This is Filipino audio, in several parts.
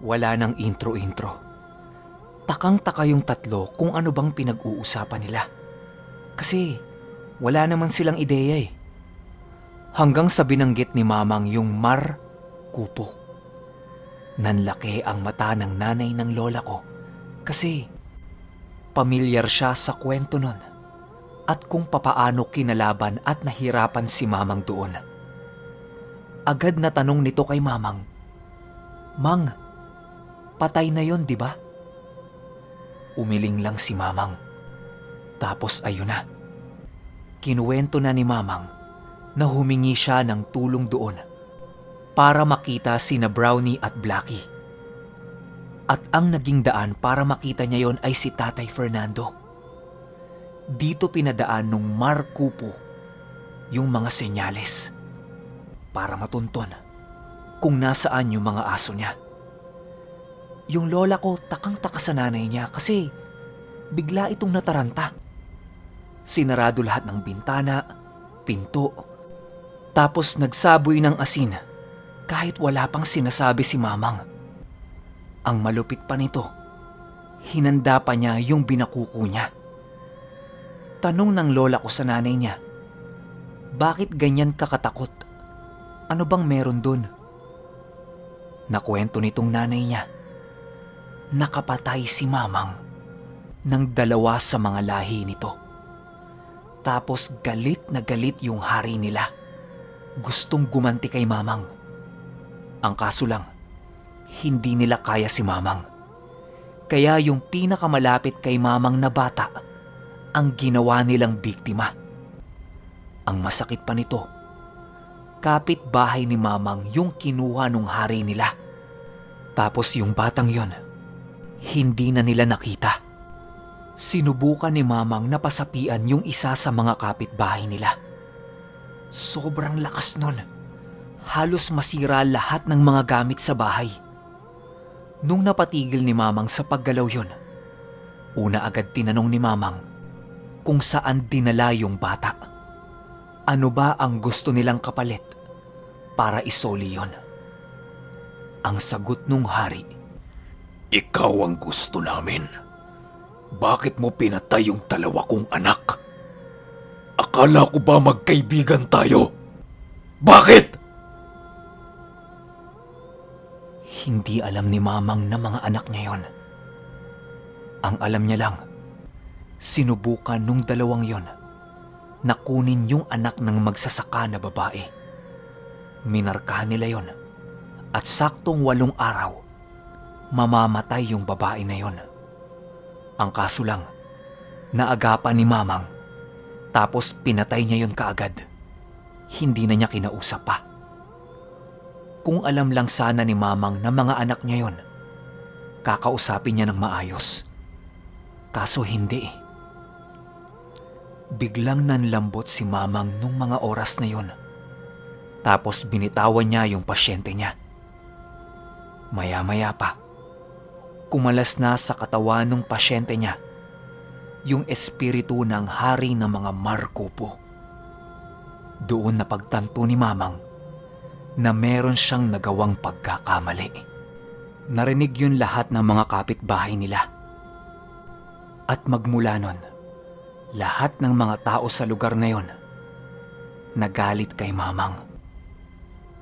Wala nang intro-intro. Takang-taka yung tatlo kung ano bang pinag-uusapan nila. Kasi wala naman silang ideya eh. Hanggang sa binanggit ni Mamang yung Mar Kupo. Nanlaki ang mata ng nanay ng lola ko kasi pamilyar siya sa kwento nun at kung papaano kinalaban at nahirapan si Mamang doon. Agad na tanong nito kay Mamang, "Mang, patay na yon, di ba?" Umiling lang si Mamang. Tapos ayun na. Kinuwento na ni Mamang na humingi siya ng tulong doon para makita sina Brownie at Blackie. At ang naging daan para makita niya yon ay si Tatay Fernando. Dito pinadaan nung Mar Kupo yung mga senyales para matunton kung nasaan yung mga aso niya. Yung lola ko takang-taka sa nanay niya kasi bigla itong nataranta. Sinarado lahat ng bintana, pinto, tapos nagsaboy ng asin kahit wala pang sinasabi si Mamang. Ang malupit pa nito, hinanda pa niya yung binakuko niya. Tanong ng lola ko sa nanay niya, "Bakit ganyan kakatakot? Ano bang meron dun?" Nakwento nitong nanay niya, nakapatay si Mamang ng dalawa sa mga lahi nito. Tapos galit na galit yung hari nila. Gustong gumanti kay Mamang. Ang kaso lang, hindi nila kaya si Mamang. Kaya yung pinakamalapit kay Mamang na bata ang ginawa nilang biktima. Ang masakit pa nito, kapitbahay ni Mamang yung kinuha nung hari nila. Tapos yung batang yon, hindi na nila nakita. Sinubukan ni Mamang na pasapian yung isa sa mga kapitbahay nila. Sobrang lakas nun. Halos masira lahat ng mga gamit sa bahay. Nung napatigil ni Mamang sa paggalaw yun, una agad tinanong ni Mamang kung saan dinala yung bata. Ano ba ang gusto nilang kapalit para isoli yun? Ang sagot nung hari, Ikaw ang gusto namin. Bakit mo pinatay yung dalawa kong anak? Akala ko ba magkaibigan tayo? Bakit? hindi alam ni Mamang na mga anak niya yon. Ang alam niya lang, sinubukan nung dalawang yon na kunin yung anak ng magsasaka na babae. Minarkahan nila yon at saktong 8 araw, mamamatay yung babae na yon. Ang kaso lang, naagapan ni Mamang tapos pinatay niya yon kaagad. Hindi na niya kinausap pa. Kung alam lang sana ni Mamang na mga anak niya yon, kakausapin niya ng maayos. Kaso hindi. Biglang nanlambot si Mamang nung mga oras na yon. Tapos binitawan niya yung pasyente niya. Maya-maya pa, kumalas na sa katawan ng pasyente niya yung espiritu ng hari ng mga Mar Kupo. Doon napagtanto ni Mamang na meron siyang nagawang pagkakamali. Narinig yun lahat ng mga kapitbahay nila. At magmula nun, lahat ng mga tao sa lugar na yon nagalit kay Mamang.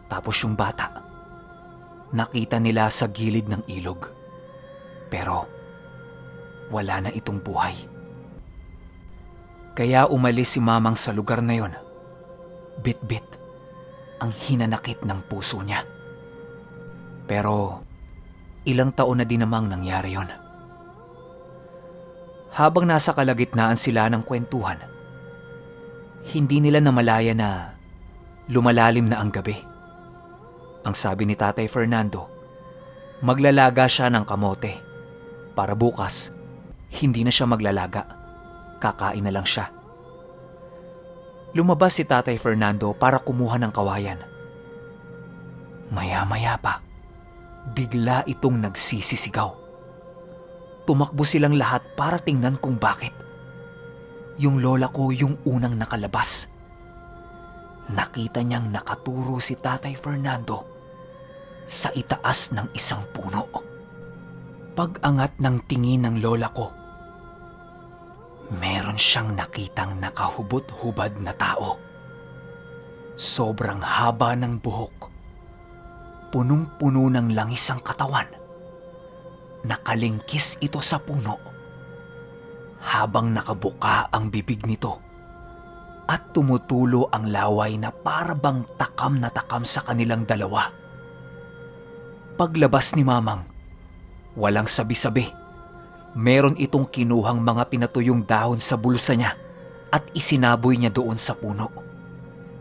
Tapos yung bata, nakita nila sa gilid ng ilog. Pero wala na itong buhay. Kaya umalis si Mamang sa lugar na yon. Bit-bit ang hinanakit ng puso niya. Pero ilang taon na din namang nangyari yon. Habang nasa kalagitnaan sila ng kwentuhan, hindi nila namalaya na lumalalim na ang gabi. Ang sabi ni Tatay Fernando, maglalaga siya ng kamote para bukas hindi na siya maglalaga, kakain na lang siya. Lumabas si Tatay Fernando para kumuha ng kawayan. Maya-maya pa, bigla itong nagsisisigaw. Tumakbo silang lahat para tingnan kung bakit. Yung lola ko yung unang nakalabas. Nakita niyang nakaturo si Tatay Fernando sa itaas ng isang puno. Pag-angat ng tingin ng lola ko, meron siyang nakitang nakahubot-hubad na tao. Sobrang haba ng buhok, punong-puno ng langis ang katawan. Nakalingkis ito sa puno habang nakabuka ang bibig nito at tumutulo ang laway na parabang takam na takam sa kanilang dalawa. Paglabas ni Mamang, walang sabi-sabi. Meron itong kinuhang mga pinatuyong dahon sa bulsa niya at isinaboy niya doon sa puno.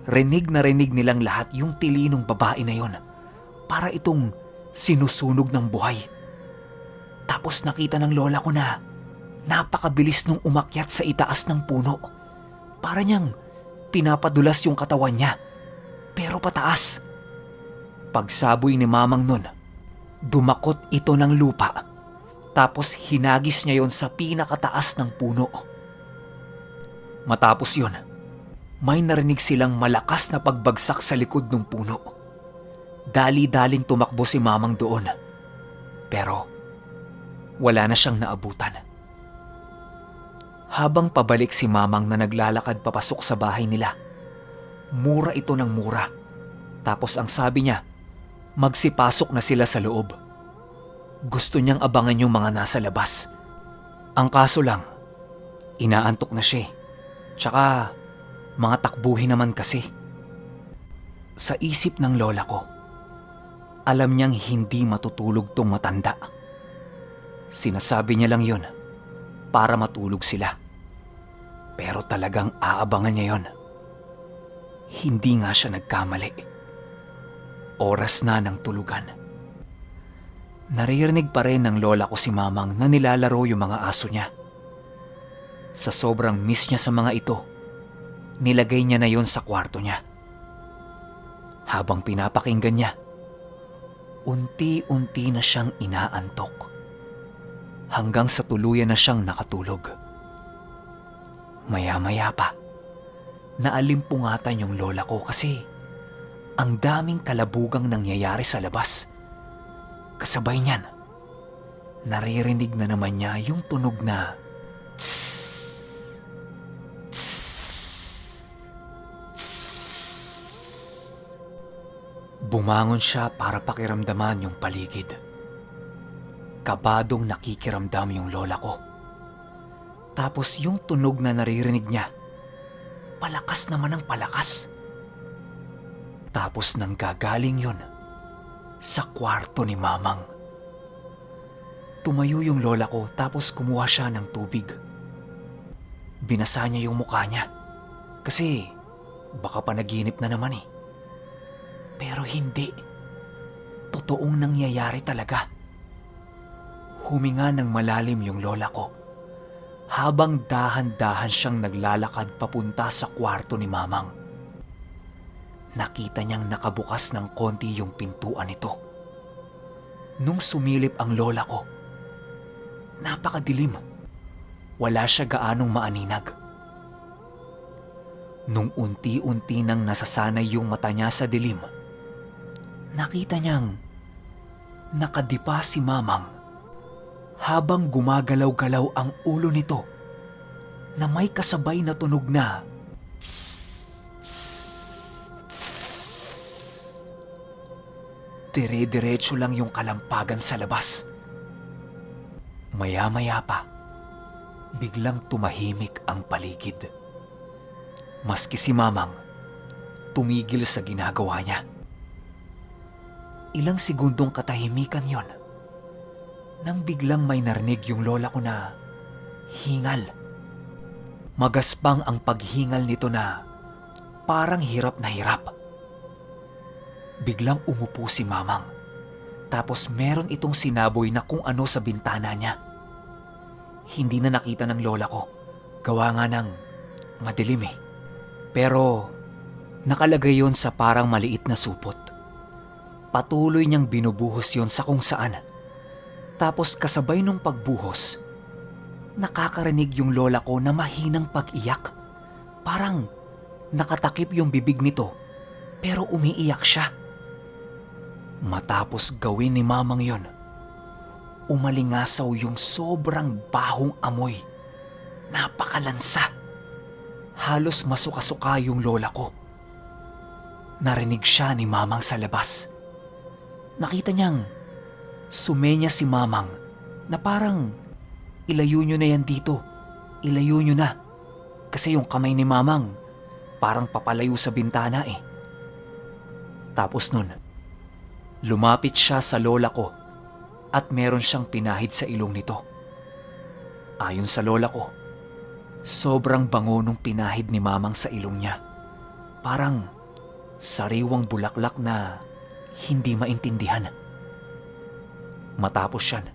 Rinig na rinig nilang lahat yung tili ng babae na yon para itong sinusunog ng buhay. Tapos nakita ng lola ko na napakabilis nung umakyat sa itaas ng puno. Para niyang pinapadulas yung katawan niya, pero pataas. Pagsaboy ni Mamang nun, dumakot ito ng lupa, tapos hinagis niya yon sa pinakataas ng puno. Matapos yon, may narinig silang malakas na pagbagsak sa likod ng puno. Dali-daling tumakbo si Mamang doon, pero wala na siyang naabutan. Habang pabalik si Mamang na naglalakad papasok sa bahay nila, mura ito ng mura. Tapos ang sabi niya, magsipasok na sila sa loob. Gusto niyang abangan yung mga nasa labas. Ang kaso lang, inaantok na siya. Tsaka, mga takbuhin naman kasi. Sa isip ng lola ko, alam niyang hindi matutulog tong matanda. Sinasabi niya lang yun para matulog sila. Pero talagang aabangan niya yon. Hindi nga siya nagkamali. Oras na ng tulugan. Naririnig pa rin ng lola ko si Mamang na nilalaro yung mga aso niya. Sa sobrang miss niya sa mga ito, nilagay niya na yon sa kwarto niya. Habang pinapakinggan niya, unti-unti na siyang inaantok. Hanggang sa tuluyan na siyang nakatulog. Maya-maya pa, naalimpungatan yung lola ko kasi ang daming kalabugang nangyayari sa labas. Kasabay niyan, naririnig na naman niya yung tunog na tss, tss, tss. Bumangon siya para pakiramdaman yung paligid. Kabadong nakikiramdam yung lola ko. Tapos yung tunog na naririnig niya, palakas naman ang palakas. Tapos nang gagaling yun sa kwarto ni Mamang. Tumayo yung lola ko tapos kumuha siya ng tubig. Binasa niya yung mukha niya kasi baka panaginip na naman eh. Pero hindi. Totoong nangyayari talaga. Huminga ng malalim yung lola ko habang dahan-dahan siyang naglalakad papunta sa kwarto ni Mamang. Nakita niyang nakabukas ng konti yung pintuan nito. Nung sumilip ang lola ko, napakadilim. Wala siya gaanong maaninag. Nung unti-unti nang nasasanay yung mata niya sa dilim, nakita niyang nakadipa si Mamang habang gumagalaw-galaw ang ulo nito na may kasabay na tunog na tss, tss, tss. Dire-diretso lang yung kalampagan sa labas. Maya-maya pa, biglang tumahimik ang paligid. Maski si Mamang, tumigil sa ginagawa niya. Ilang segundong katahimikan yon nang biglang may narinig yung lola ko na hingal. Magaspang ang paghingal nito na parang hirap na hirap. Biglang umupo si Mamang. Tapos meron itong sinaboy na kung ano sa bintana niya. Hindi na nakita ng lola ko. Gawa nga ng madilim eh. Pero nakalagay yon sa parang maliit na supot. Patuloy niyang binubuhos yon sa kung saan. Tapos kasabay nung pagbuhos, nakakarinig yung lola ko na mahinang pag-iyak. Parang nakatakip yung bibig nito pero umiiyak siya. Matapos gawin ni mamang yon, umalingasaw yung sobrang bahong amoy. Napakalansa. Halos masuka-suka yung lola ko. Narinig siya ni mamang sa labas. Nakita niyang sumenya si mamang na parang ilayo nyo na yan dito. Ilayo nyo na. Kasi yung kamay ni mamang parang papalayo sa bintana eh. Tapos nun, lumapit siya sa lola ko at meron siyang pinahid sa ilong nito. Ayon sa lola ko, sobrang bango nung pinahid ni mamang sa ilong niya. Parang sariwang bulaklak na hindi maintindihan. Matapos yan,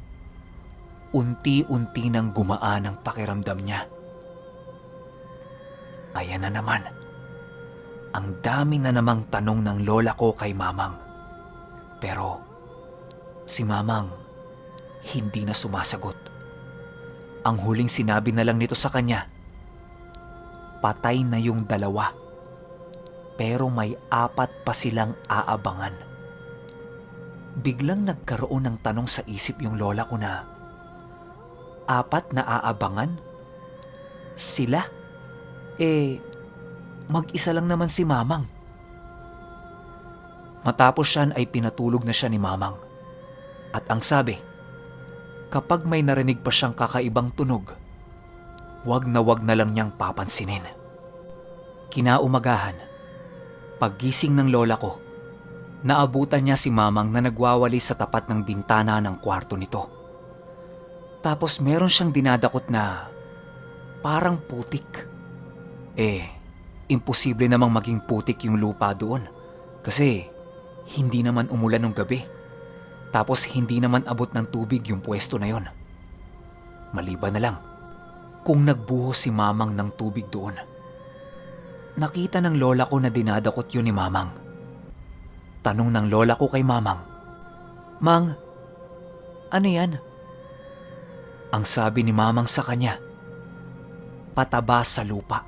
unti-unti nang gumaan ang pakiramdam niya. Ayan na naman. Ang dami na namang tanong ng lola ko kay mamang. Pero si mamang hindi na sumasagot. Ang huling sinabi na lang nito sa kanya, patay na yung dalawa, pero may 4 pa silang aabangan. Biglang nagkaroon ng tanong sa isip yung lola ko na, 4 na aabangan? Sila? Mag-isa lang naman si mamang. Matapos yan ay pinatulog na siya ni mamang. At ang sabi, kapag may narinig pa siyang kakaibang tunog, wag na lang niyang papansinin. Kinaumagahan, paggising ng lola ko, naabutan niya si mamang na nagwawali sa tapat ng bintana ng kwarto nito. Tapos meron siyang dinadakot na parang putik. Imposible namang maging putik yung lupa doon kasi hindi naman umulan ng gabi. Tapos hindi naman abot ng tubig yung pwesto na yon. Maliban na lang kung nagbuhos si mamang ng tubig doon. Nakita ng lola ko na dinadakot yun ni mamang. Tanong ng lola ko kay mamang, Mang, ano yan? Ang sabi ni mamang sa kanya, pataba sa lupa.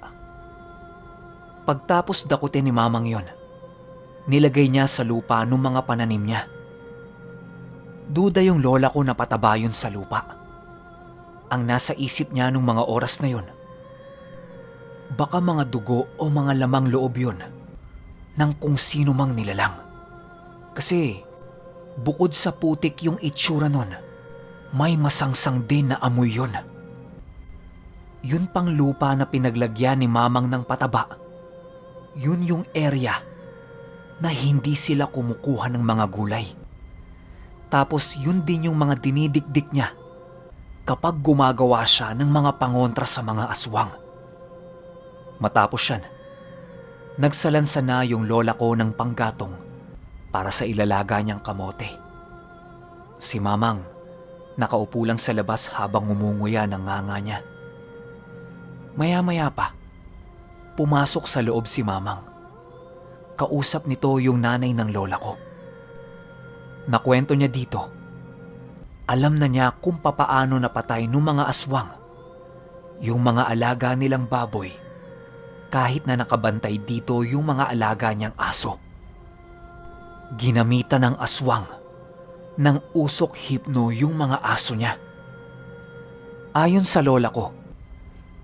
Pagtapos dakutin ni mamang yon, nilagay niya sa lupa nung mga pananim niya. Duda yung lola ko na pataba yun sa lupa. Ang nasa isip niya nung mga oras na yon, baka mga dugo o mga lamang loob yun ng kung sino mang nilalang. Kasi bukod sa putik yung itsura nun, may masangsang din na amoy yun. Yun pang lupa na pinaglagyan ni mamang ng pataba. Yun yung area na hindi sila kumukuha ng mga gulay. Tapos yun din yung mga dinidikdik niya kapag gumagawa siya ng mga pangontra sa mga aswang. Matapos yan, nagsalansa na yung lola ko ng panggatong para sa ilalaga niyang kamote. Si mamang nakaupo lang sa labas habang ngumunguya ng nganga niya. Maya-maya pa, pumasok sa loob si mamang. Kausap nito yung nanay ng lola ko. Nakwento niya dito, alam na niya kung papaano napatay ng mga aswang yung mga alaga nilang baboy kahit na nakabantay dito yung mga alaga niyang aso. Ginamitan ng aswang ng usok hipno yung mga aso niya. Ayon sa lola ko,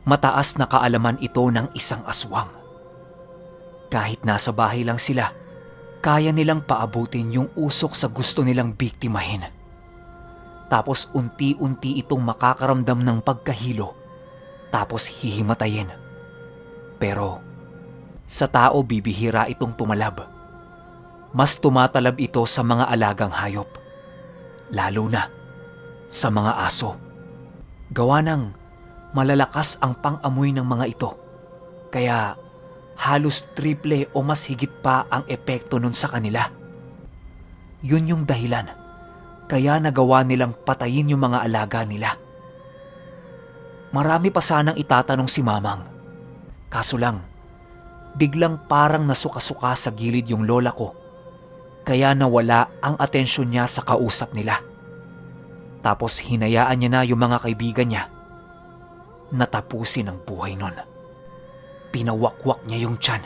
mataas na kaalaman ito ng isang aswang. Kahit nasa bahay lang sila, kaya nilang paabutin yung usok sa gusto nilang biktimahin. Tapos unti-unti itong makakaramdam ng pagkahilo, tapos hihimatayin. Pero sa tao bibihira itong tumalab. Mas tumatalab ito sa mga alagang hayop, lalo na sa mga aso. Gawa ng malalakas ang pang-amoy ng mga ito, kaya halos triple o mas higit pa ang epekto nun sa kanila. Yun yung dahilan kaya nagawa nilang patayin yung mga alaga nila. Marami pa sanang itatanong si mamang, kaso lang biglang parang nasuka-suka sa gilid yung lola ko, kaya nawala ang atensyon niya sa kausap nila. Tapos hinayaan niya na yung mga kaibigan niya natapusin ang buhay nun. Pinawakwak niya yung tiyan.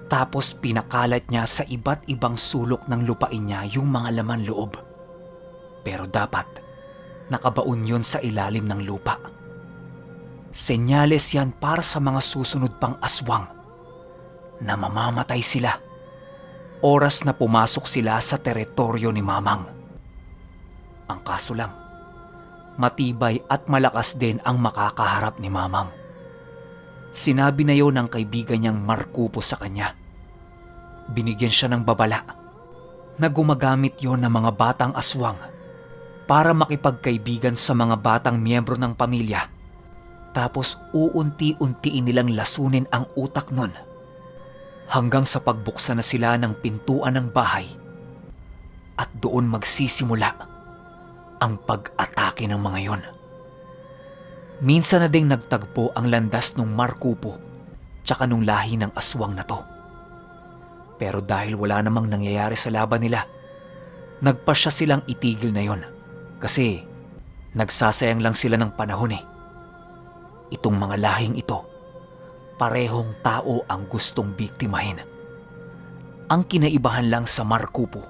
Tapos pinakalat niya sa iba't ibang sulok ng lupain niya yung mga laman loob. Pero dapat nakabaon yun sa ilalim ng lupa. Senyales yan para sa mga susunod pang aswang na mamamatay sila oras na pumasok sila sa teritoryo ni Mamang. Ang kaso lang, matibay at malakas din ang makakaharap ni Mamang. Sinabi na yon ng kaibigan niyang Markupo sa kanya. Binigyan siya ng babala na gumagamit yon ng mga batang aswang para makipagkaibigan sa mga batang miyembro ng pamilya. Tapos uunti-untiin nilang lasunin ang utak nun hanggang sa pagbuksan na sila ng pintuan ng bahay at doon magsisimula ang pag-atake ng mga yon. Minsan na ding nagtagpo ang landas ng Markupo tsaka nung lahi ng aswang na to. Pero dahil wala namang nangyayari sa laban nila, nagpasya silang itigil na yon kasi nagsasayang lang sila ng panahon eh. Itong mga lahing ito, parehong tao ang gustong biktimahin. Ang kinaibahan lang sa Markupo,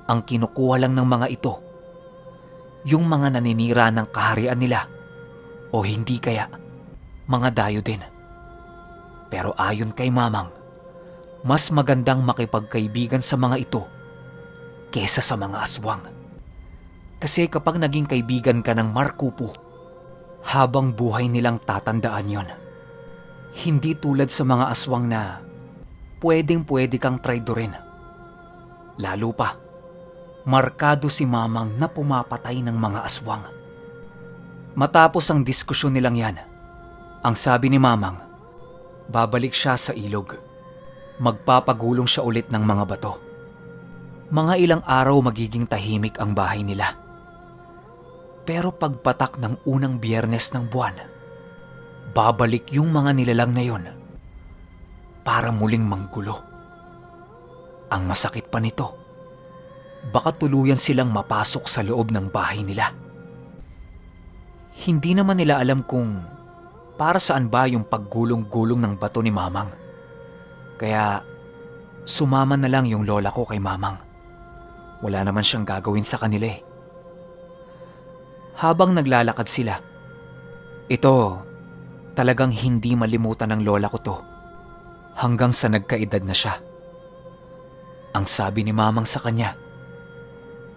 ang kinukuha lang ng mga ito, yung mga naninira ng kaharian nila o hindi kaya mga dayo din. Pero ayon kay Mamang, mas magandang makipagkaibigan sa mga ito kesa sa mga aswang. Kasi kapag naging kaibigan ka ng Markupo, habang buhay nilang tatandaan yon. Hindi tulad sa mga aswang na pwedeng-pwede kang traidorin. Lalo pa, markado si Mamang na pumapatay ng mga aswang. Matapos ang diskusyon nilang yan, ang sabi ni Mamang, babalik siya sa ilog. Magpapagulong siya ulit ng mga bato. Mga ilang araw magiging tahimik ang bahay nila. Pero pagpatak ng unang Biyernes ng buwan, babalik yung mga nilalang na yon para muling manggulo. Ang masakit pa nito, baka tuluyan silang mapasok sa loob ng bahay nila. Hindi naman nila alam kung para saan ba yung paggulong-gulong ng bato ni Mamang. Kaya sumama na lang yung lola ko kay Mamang. Wala naman siyang gagawin sa kanila eh. Habang naglalakad sila, ito talagang hindi malimutan ng lola ko to hanggang sa nagkaedad na siya. Ang sabi ni Mamang sa kanya,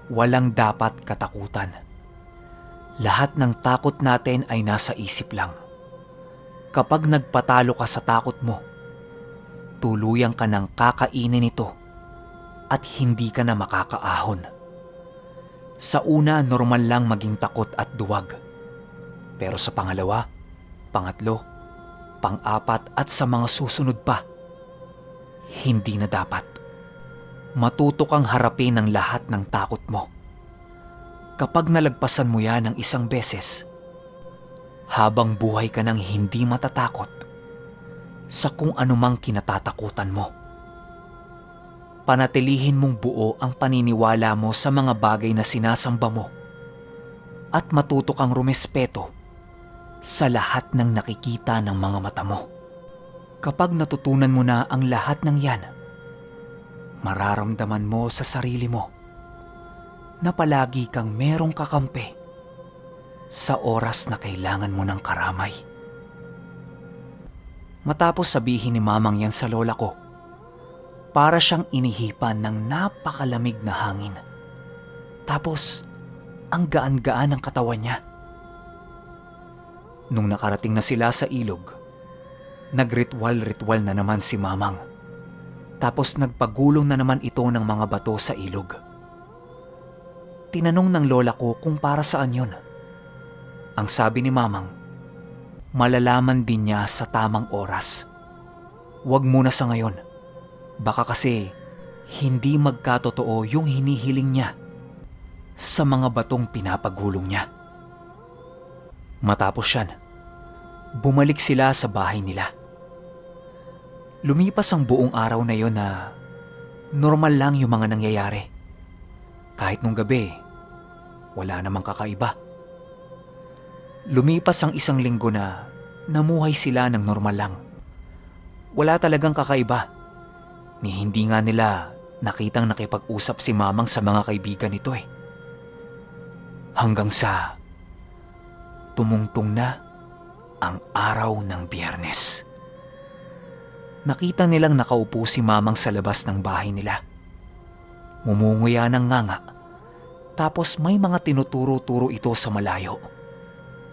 walang dapat katakutan. Lahat ng takot natin ay nasa isip lang. Kapag nagpatalo ka sa takot mo, tuluyan ka ng kakainin nito at hindi ka na makakaahon. Sa una, normal lang maging takot at duwag. Pero sa pangalawa, pangatlo, pang-apat at sa mga susunod pa, hindi na dapat. Matuto kang harapin ang lahat ng takot mo. Kapag nalagpasan mo yan ng isang beses, habang buhay ka nang hindi matatakot sa kung anumang kinatatakutan mo. Panatilihin mong buo ang paniniwala mo sa mga bagay na sinasamba mo at matuto kang rumespeto sa lahat ng nakikita ng mga mata mo. Kapag natutunan mo na ang lahat ng yan, mararamdaman mo sa sarili mo na palagi kang merong kakampi sa oras na kailangan mo ng karamay. Matapos sabihin ni Mamang yan sa lola ko, para siyang inihipan ng napakalamig na hangin. Tapos, ang gaan-gaan ng katawan niya. Nung nakarating na sila sa ilog, nagritwal-ritwal na naman si Mamang. Tapos nagpagulong na naman ito ng mga bato sa ilog. Tinanong ng lola ko kung para saan yun. Ang sabi ni Mamang, malalaman din niya sa tamang oras. Huwag muna sa ngayon. Baka kasi hindi magkatotoo yung hinihiling niya sa mga batong pinapagulong niya. Matapos yan, bumalik sila sa bahay nila. Lumipas ang buong araw na yon na normal lang yung mga nangyayari. Kahit nung gabi, wala namang kakaiba. Lumipas ang isang linggo na namuhay sila ng normal lang. Wala talagang kakaiba. Ni hindi nga nila nakitang nakipag-usap si Mamang sa mga kaibigan nito eh. Hanggang sa tumungtong na ang araw ng Biyernes. Nakita nilang nakaupo si Mamang sa labas ng bahay nila. Mumunguya ng nganga, tapos may mga tinuturo-turo ito sa malayo.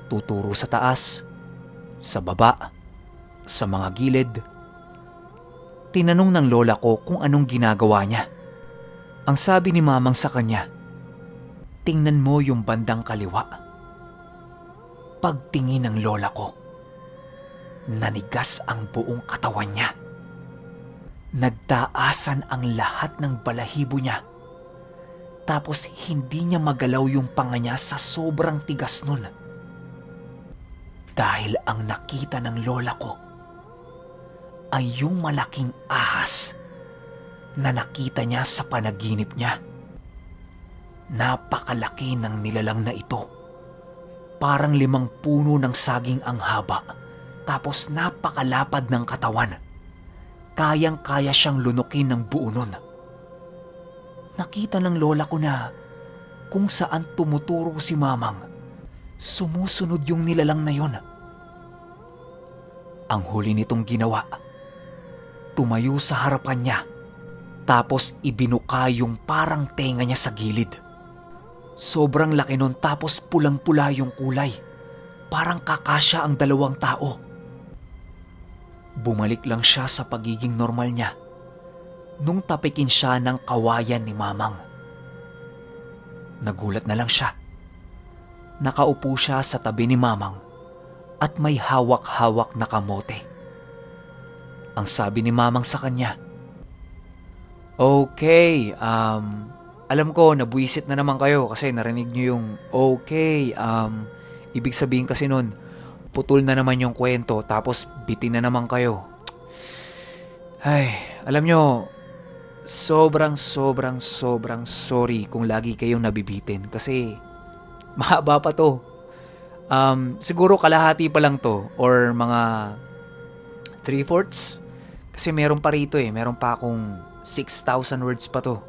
Tuturo sa taas, sa baba, sa mga gilid. Tinanong ng lola ko kung anong ginagawa niya. Ang sabi ni Mamang sa kanya, "Tingnan mo yung bandang kaliwa." Pagtingin ng lola ko, nanigas ang buong katawan niya. Nagtaasan ang lahat ng balahibo niya. Tapos hindi niya magalaw yung panga niya sa sobrang tigas nun. Dahil ang nakita ng lola ko ay yung malaking ahas na nakita niya sa panaginip niya. Napakalaki ng nilalang na ito. Parang 5 puno ng saging ang haba, tapos napakalapad ng katawan. Kayang-kaya siyang lunukin ng buo nun. Nakita ng lola ko na kung saan tumuturo si Mamang, sumusunod yung nilalang na yon. Ang huli nitong ginawa, tumayo sa harapan niya, tapos ibinuka yung parang tenga niya sa gilid. Sobrang laki nun, tapos pulang-pula yung kulay. Parang kakasya ang 2 tao. Bumalik lang siya sa pagiging normal niya nung tapikin siya ng kawayan ni Mamang. Nagulat na lang siya. Nakaupo siya sa tabi ni Mamang at may hawak-hawak na kamote. Ang sabi ni Mamang sa kanya, "Okay, alam ko nabuisit na naman kayo kasi narinig niyo yung okay. Ibig sabihin kasi nun, putol na naman yung kwento tapos bitin na naman kayo. Ay, alam nyo, sobrang sorry kung lagi kayong nabibitin kasi mahaba pa to. Siguro kalahati pa lang to or mga 3/4 kasi meron pa rito eh. Meron pa akong 6,000 words pa to.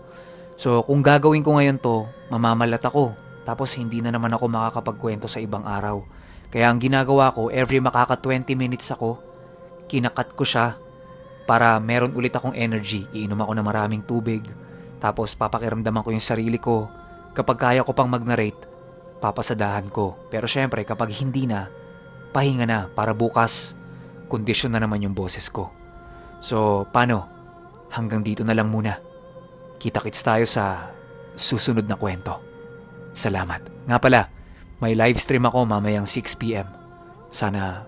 So kung gagawin ko ngayon to, mamamalat ako. Tapos hindi na naman ako makakapagkwento sa ibang araw. Kaya ang ginagawa ko, every makaka 20 minutes ako, kinakat ko siya para meron ulit akong energy. Iinom ako ng maraming tubig. Tapos papakiramdaman ko yung sarili ko. Kapag kaya ko pang mag-narrate, papasadahan ko. Pero syempre kapag hindi na, pahinga na para bukas, kondisyon na naman yung boses ko. So paano? Hanggang dito na lang muna. Kita-kits tayo sa susunod na kwento. Salamat. Nga pala, may live stream ako mamayang 6 p.m. Sana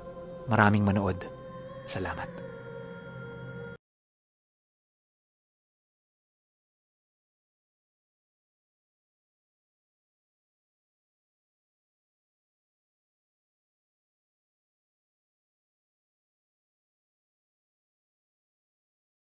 maraming manood. Salamat.